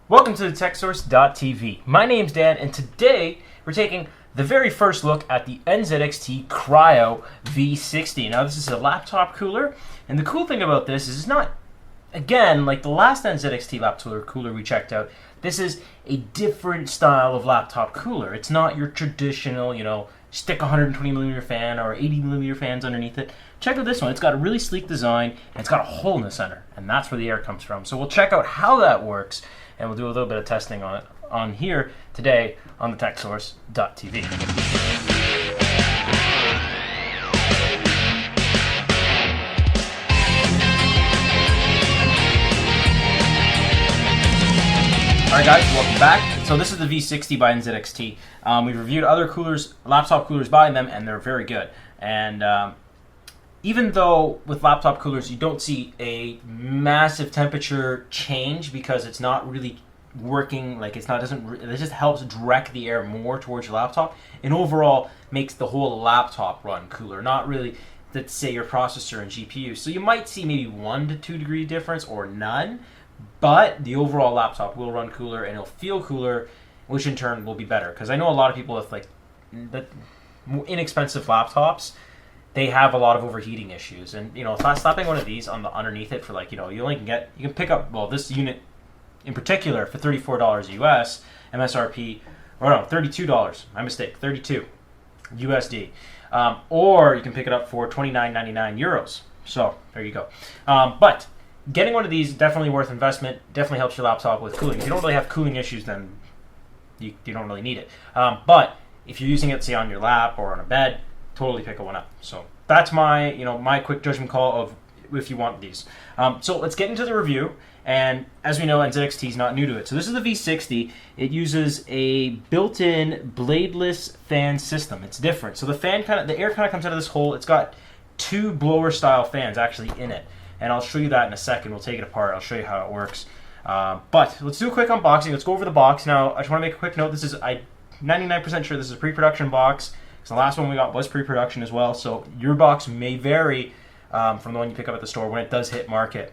Welcome to the TechSource.tv. My name's Dan, and today we're taking the very first look at the NZXT Cryo V60. Now, this is a laptop cooler, and the cool thing about this is it's not, again, like the last NZXT laptop cooler we checked out. This is a different style of laptop cooler. It's not your traditional, stick 120mm fan or 80mm fans underneath it. Check out this one. It's got a really sleek design, and it's got a hole in the center, and that's where the air comes from. So we'll check out how that works, and we'll do a little bit of testing on it on here today on the TechSource.tv. Alright guys, welcome back. So this is the V60 by NZXT. We've reviewed other coolers, laptop coolers by them, and they're very good. And even though with laptop coolers you don't see a massive temperature change because it's not really working, like it just helps direct the air more towards your laptop, and overall makes the whole laptop run cooler, not really, let's say, your processor and GPU. So you might see maybe 1 to 2 degree difference or none, but the overall laptop will run cooler and it'll feel cooler, which in turn will be better. Because I know a lot of people with like the inexpensive laptops, they have a lot of overheating issues, and slapping one of these on the underneath it for like you can pick up, well, this unit in particular for $34 US MSRP, or no, $32. My mistake, 32 USD, or you can pick it up for 29.99 euros. So there you go. But getting one of these definitely worth investment. Definitely helps your laptop with cooling. If you don't really have cooling issues, then you don't really need it. But if you're using it, say, on your lap or on a bed, totally pick one up. So that's my my quick judgment call of if you want these. So let's get into the review. And as we know, NZXT is not new to it. So this is the V60. It uses a built-in bladeless fan system. It's different. So the air kind of comes out of this hole. It's got 2 blower-style fans actually in it. And I'll show you that in a second. We'll take it apart. I'll show you how it works. But let's do a quick unboxing. Let's go over the box. Now, I just want to make a quick note. I'm 99% sure this is a pre-production box, because the last one we got was pre-production as well. So your box may vary from the one you pick up at the store when it does hit market.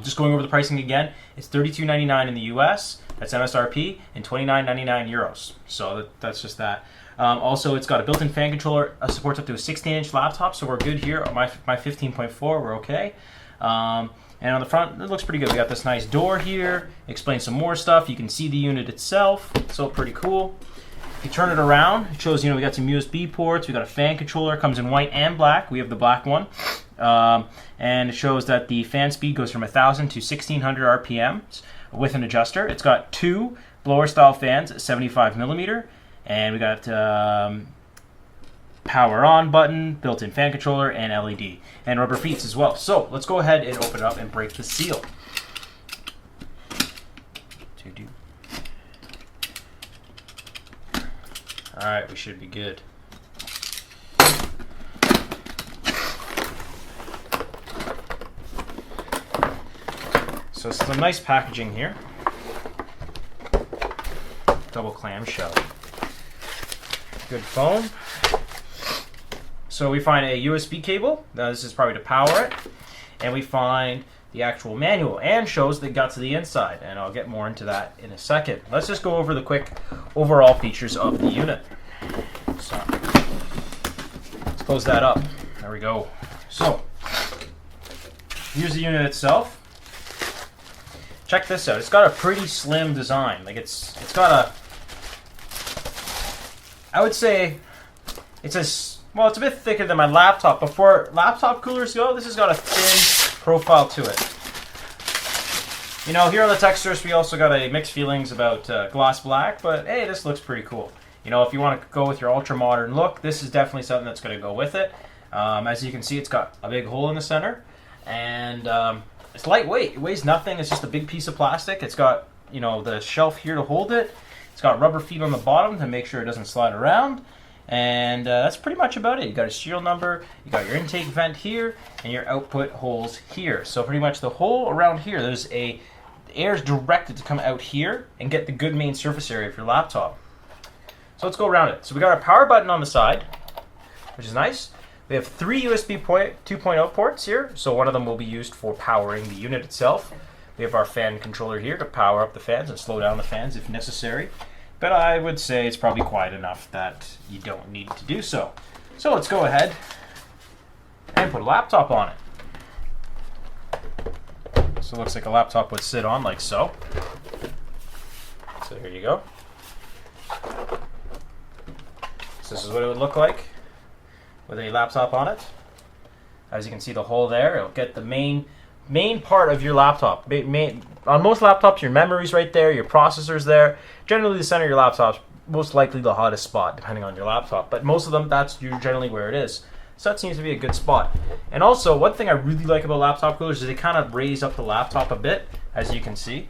Just going over the pricing again, it's $32.99 in the US, that's MSRP, and $29.99 euros. So that's just that. Also, it's got a built-in fan controller, supports up to a 16-inch laptop, so we're good here. My 15.4, we're okay. And on the front, it looks pretty good. We got this nice door here, explains some more stuff. You can see the unit itself, so pretty cool. If you turn it around, it shows, we got some USB ports, we got a fan controller, comes in white and black. We have the black one. And it shows that the fan speed goes from 1,000 to 1,600 RPMs with an adjuster. It's got 2 blower-style fans at 75mm, and we got power on button, built-in fan controller, and LED, and rubber feet as well. So let's go ahead and open it up and break the seal. Alright, we should be good. So some nice packaging here. Double clamshell. Good foam. So we find a USB cable. Now this is probably to power it. And we find the actual manual, and shows the guts of the inside. And I'll get more into that in a second. Let's just go over the quick overall features of the unit. So let's close that up. There we go. So here's the unit itself. Check this out. It's got a pretty slim design. Like it's got a, I would say it's a bit thicker than my laptop. Before laptop coolers go, this has got a thin profile to it. Here on the TechSource, we also got a mixed feelings about gloss black, but hey, this looks pretty cool. If you want to go with your ultra modern look, this is definitely something that's going to go with it. As you can see, it's got a big hole in the center, and it's lightweight. It weighs nothing. It's just a big piece of plastic. It's got the shelf here to hold it. It's got rubber feet on the bottom to make sure it doesn't slide around. And that's pretty much about it. You got a serial number, you got your intake vent here, and your output holes here. So pretty much the hole around here, the air is directed to come out here and get the good main surface area of your laptop. So let's go around it. So we got our power button on the side, which is nice. We have 3 USB 2.0 ports here, so one of them will be used for powering the unit itself. We We have our fan controller here to power up the fans and slow down the fans if necessary. But I would say it's probably quiet enough that you don't need to do so. So let's go ahead and put a laptop on it. So it looks like a laptop would sit on like so. So here you go. So this is what it would look like with a laptop on it. As you can see, the hole there, it'll get the main part of your laptop. On most laptops, your memory's right there, your processor's there. Generally, the center of your laptop's most likely the hottest spot, depending on your laptop. But most of them, that's generally where it is. So that seems to be a good spot. And also, one thing I really like about laptop coolers is they kind of raise up the laptop a bit, as you can see.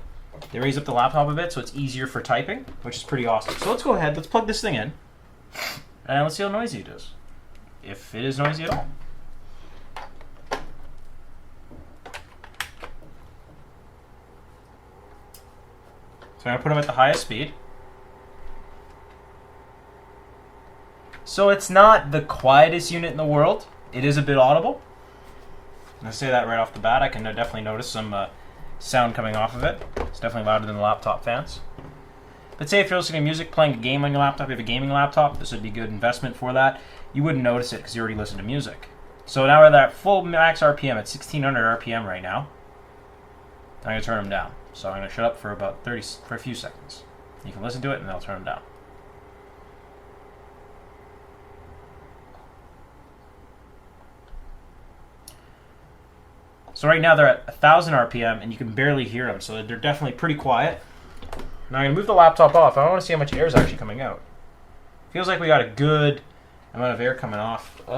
They raise up the laptop a bit so it's easier for typing, which is pretty awesome. So let's go ahead, let's plug this thing in, and let's see how noisy it is. If it is noisy at all. So I'm going to put them at the highest speed. So it's not the quietest unit in the world. It is a bit audible. And I say that right off the bat. I can definitely notice some sound coming off of it. It's definitely louder than the laptop fans. But say if you're listening to music, playing a game on your laptop, you have a gaming laptop, this would be a good investment for that. You wouldn't notice it because you already listen to music. So now we're at full max RPM at 1600 RPM right now. I'm going to turn them down. So I'm going to shut up for about for a few seconds. You can listen to it and then I'll turn them down. So right now they're at 1000 RPM and you can barely hear them, so they're definitely pretty quiet. Now I'm going to move the laptop off. I want to see how much air is actually coming out. Feels like we got a good amount of air coming off. Do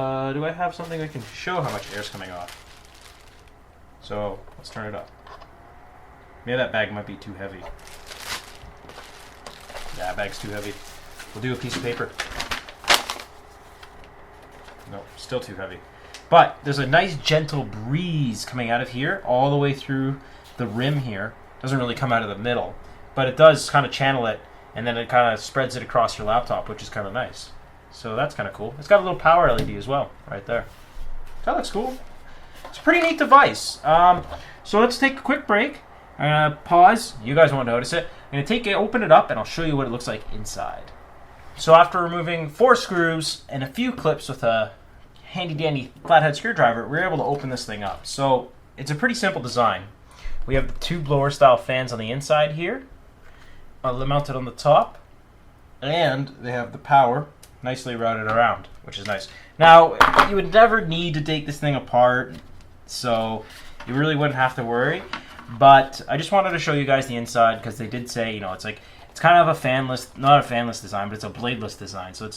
I have something that can show how much air is coming off? So let's turn it up. Maybe that bag might be too heavy. Yeah, that bag's too heavy. We'll do a piece of paper. No, still too heavy. But there's a nice gentle breeze coming out of here all the way through the rim here. Doesn't really come out of the middle, but it does kind of channel it, and then it kind of spreads it across your laptop, which is kind of nice. So that's kind of cool. It's got a little power LED as well, right there. That looks cool. It's a pretty neat device. So let's take a quick break. I'm gonna pause. You guys won't notice it. I'm gonna open it up, and I'll show you what it looks like inside. So after removing 4 screws and a few clips with a handy dandy flathead screwdriver, we're able to open this thing up. So it's a pretty simple design. We have the 2 blower style fans on the inside here, mounted on the top, and they have the power nicely routed around, which is nice. Now you would never need to take this thing apart, so you really wouldn't have to worry. But I just wanted to show you guys the inside because they did say, it's kind of a fanless, not a fanless design, but it's a bladeless design. So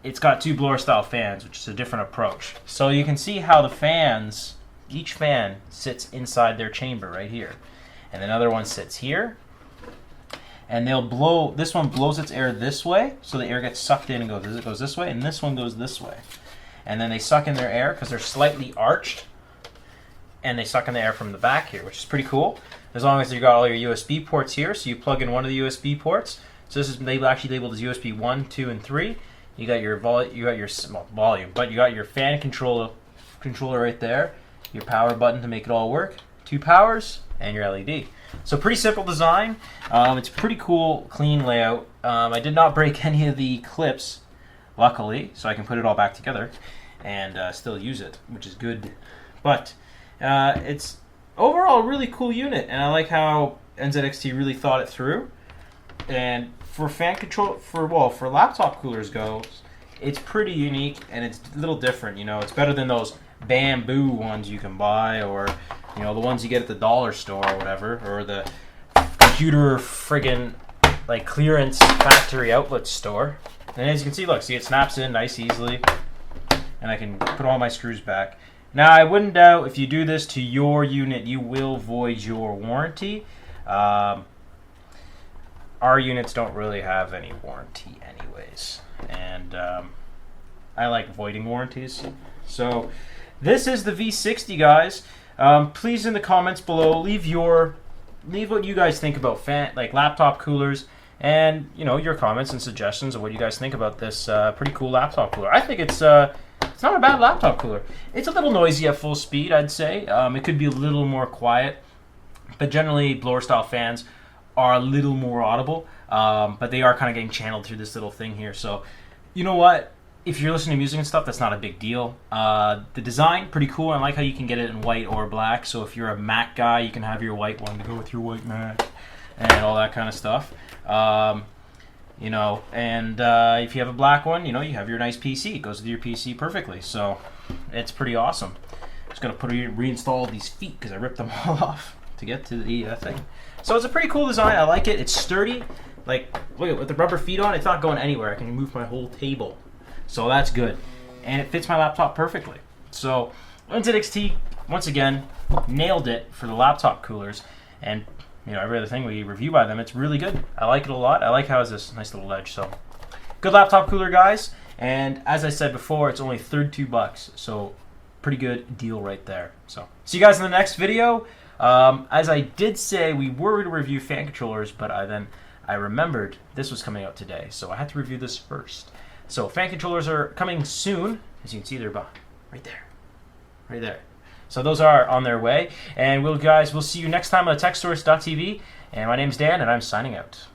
it's got 2 blower style fans, which is a different approach. So you can see how the fans, each fan sits inside their chamber right here. And another one sits here. And they'll blow, this one blows its air this way, so the air gets sucked in and goes this way, and this one goes this way. And then they suck in their air because they're slightly arched, and they suck in the air from the back here, which is pretty cool. As long as you got all your USB ports here, so you plug in one of the USB ports. So this is actually labeled as USB 1, 2, and 3. You got your volume, but you got your fan controller right there, your power button to make it all work, 2 powers, and your LED. So pretty simple design. It's pretty cool, clean layout. I did not break any of the clips, luckily, so I can put it all back together and still use it, which is good. But it's overall a really cool unit, and I like how NZXT really thought it through. And for fan control, for laptop coolers goes, it's pretty unique and it's a little different. It's better than those bamboo ones you can buy, or the ones you get at the dollar store or whatever, or the computer friggin' like clearance factory outlet store. And as you can see, look, it snaps in nice easily, and I can put all my screws back. Now, I wouldn't doubt if you do this to your unit, you will void your warranty. Our units don't really have any warranty anyways, and I like voiding warranties. So this is the V60, guys. Please in the comments below leave what you guys think about laptop coolers, and your comments and suggestions of what you guys think about this pretty cool laptop cooler. I think it's not a bad laptop cooler. It's a little noisy at full speed, I'd say. It could be a little more quiet, but generally blower style fans are a little more audible, but they are kind of getting channeled through this little thing here. So, you know what? If you're listening to music and stuff, that's not a big deal. The design, pretty cool. I like how you can get it in white or black. So if you're a Mac guy, you can have your white one to go with your white Mac and all that kind of stuff. You know, and if you have a black one, you know, you have your nice PC. It goes with your PC perfectly. So it's pretty awesome. Just gonna reinstall these feet because I ripped them all off to get to the thing. So it's a pretty cool design. I like it. It's sturdy. Like, look at with the rubber feet on, it's not going anywhere. I can move my whole table. So that's good. And it fits my laptop perfectly. So NZXT, once again, nailed it for the laptop coolers. And, you know, every other thing we review by them, it's really good. I like it a lot. I like how it has this nice little edge. So good laptop cooler, guys. And as I said before, it's only $32. So pretty good deal right there. So see you guys in the next video. As I did say, we were going to review fan controllers, but I remembered this was coming out today. So I had to review this first. So fan controllers are coming soon. As you can see, they're right there. Right there. So those are on their way. And we'll see you next time on TechSource.tv. And my name's Dan, and I'm signing out.